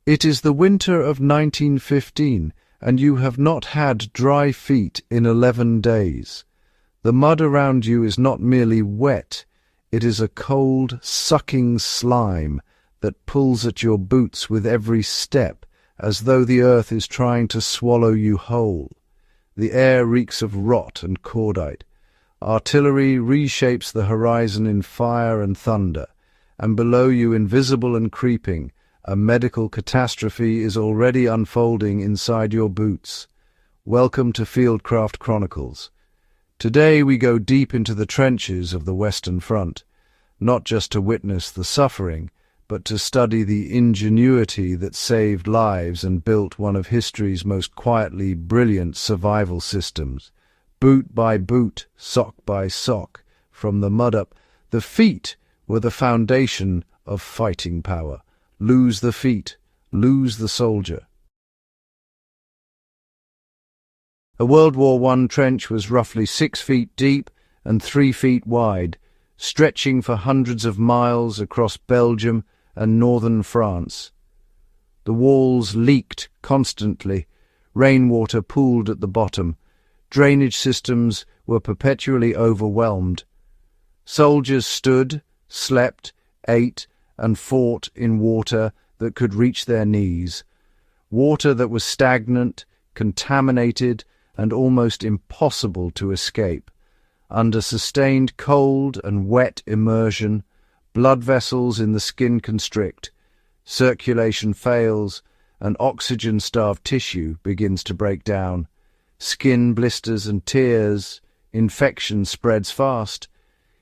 It is the winter of 1915, and you have not had dry feet in 11 days. The mud around you is not merely wet, it is a cold, sucking slime that pulls at your boots with every step, as though the earth is trying to swallow you whole. The air reeks of rot and cordite. Artillery reshapes the horizon in fire and thunder, and below you, invisible and creeping, a medical catastrophe is already unfolding inside your boots. Welcome to Fieldcraft Chronicles. Today we go deep into the trenches of the Western Front, not just to witness the suffering, but to study the ingenuity that saved lives and built one of history's most quietly brilliant survival systems. Boot by boot, sock by sock, from the mud up, the feet were the foundation of fighting power. Lose the feet, lose the soldier. A World War I trench was roughly 6 feet deep and 3 feet wide, stretching for hundreds of miles across Belgium and northern France. The walls leaked constantly, rainwater pooled at the bottom, drainage systems were perpetually overwhelmed. Soldiers stood, slept, ate, and fought in water that could reach their knees, water that was stagnant, contaminated, and almost impossible to escape. Under sustained cold and wet immersion, blood vessels in the skin constrict, circulation fails, and oxygen-starved tissue begins to break down. Skin blisters and tears, infection spreads fast.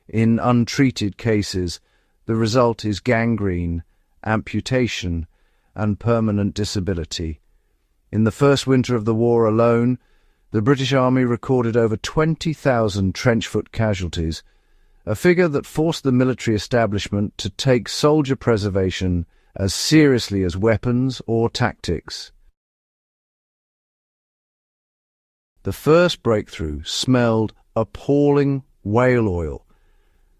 In untreated cases, the result is gangrene, amputation, and permanent disability. In the first winter of the war alone, the British Army recorded over 20,000 trench-foot casualties, a figure that forced the military establishment to take soldier preservation as seriously as weapons or tactics. The first breakthrough smelled appalling whale oil.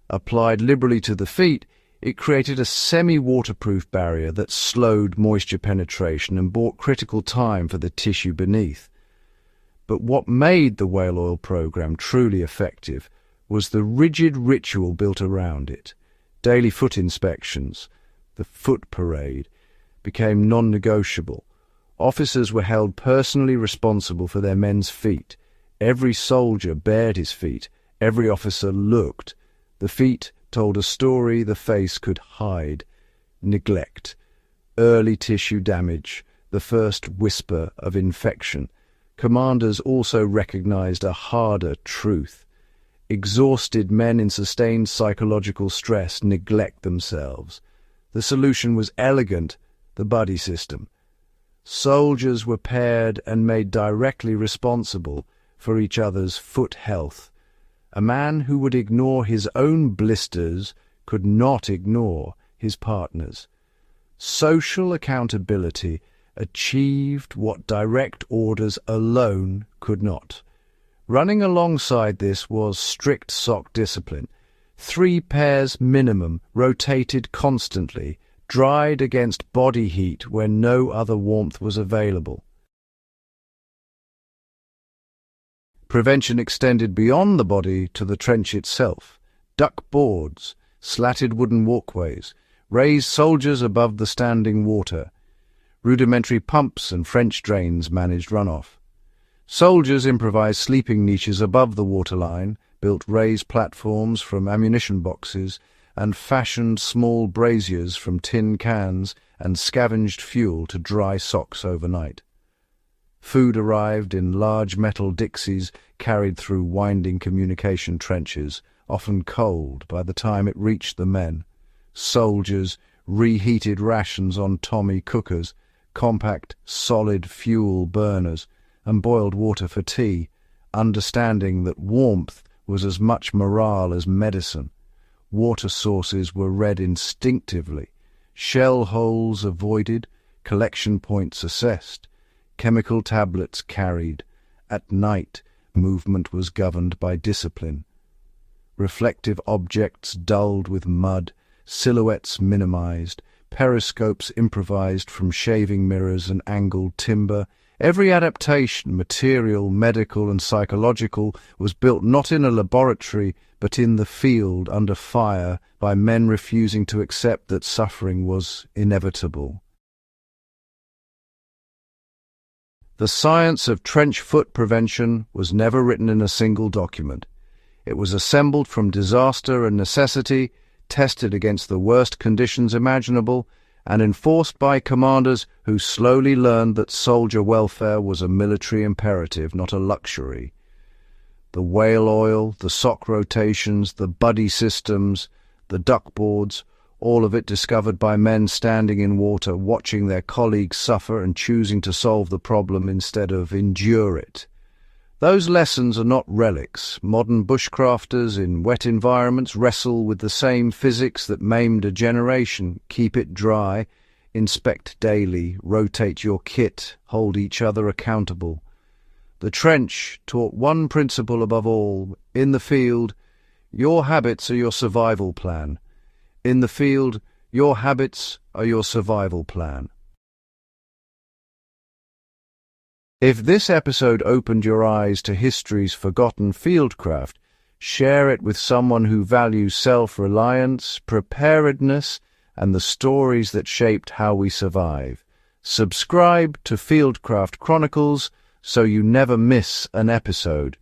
Applied liberally to the feet, it created a semi-waterproof barrier that slowed moisture penetration and bought critical time for the tissue beneath. But what made the whale oil program truly effective was the rigid ritual built around it. Daily foot inspections, the foot parade, became non-negotiable. Officers were held personally responsible for their men's feet. Every soldier bared his feet. Every officer looked. The feet told a story the face could hide. Neglect, early tissue damage, the first whisper of infection. Commanders also recognized a harder truth. Exhausted men in sustained psychological stress neglect themselves. The solution was elegant, the buddy system. Soldiers were paired and made directly responsible for each other's foot health. A man who would ignore his own blisters could not ignore his partner's. Social accountability achieved what direct orders alone could not. Running alongside this was strict sock discipline. 3 pairs minimum, rotated constantly, dried against body heat when no other warmth was available. Prevention extended beyond the body to the trench itself. Duck boards, slatted wooden walkways, raised soldiers above the standing water. Rudimentary pumps and French drains managed runoff. Soldiers improvised sleeping niches above the waterline, built raised platforms from ammunition boxes, and fashioned small braziers from tin cans and scavenged fuel to dry socks overnight. Food arrived in large metal dixies carried through winding communication trenches, often cold by the time it reached the men. Soldiers reheated rations on Tommy cookers, compact, solid fuel burners, and boiled water for tea, understanding that warmth was as much morale as medicine. Water sources were read instinctively, shell holes avoided, collection points assessed, chemical tablets carried. At night, movement was governed by discipline. Reflective objects dulled with mud, silhouettes minimized, periscopes improvised from shaving mirrors and angled timber. Every adaptation, material, medical and psychological, was built not in a laboratory but in the field under fire by men refusing to accept that suffering was inevitable. The science of trench foot prevention was never written in a single document. It was assembled from disaster and necessity, tested against the worst conditions imaginable, and enforced by commanders who slowly learned that soldier welfare was a military imperative, not a luxury. The whale oil, the sock rotations, the buddy systems, the duckboards, all of it discovered by men standing in water, watching their colleagues suffer and choosing to solve the problem instead of endure it. Those lessons are not relics. Modern bushcrafters in wet environments wrestle with the same physics that maimed a generation. Keep it dry, inspect daily, rotate your kit, hold each other accountable. The trench taught one principle above all. In the field, your habits are your survival plan. In the field, your habits are your survival plan. If this episode opened your eyes to history's forgotten fieldcraft, share it with someone who values self-reliance, preparedness, and the stories that shaped how we survive. Subscribe to Fieldcraft Chronicles so you never miss an episode,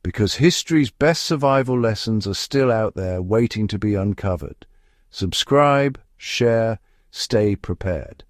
because history's best survival lessons are still out there waiting to be uncovered. Subscribe, share, stay prepared.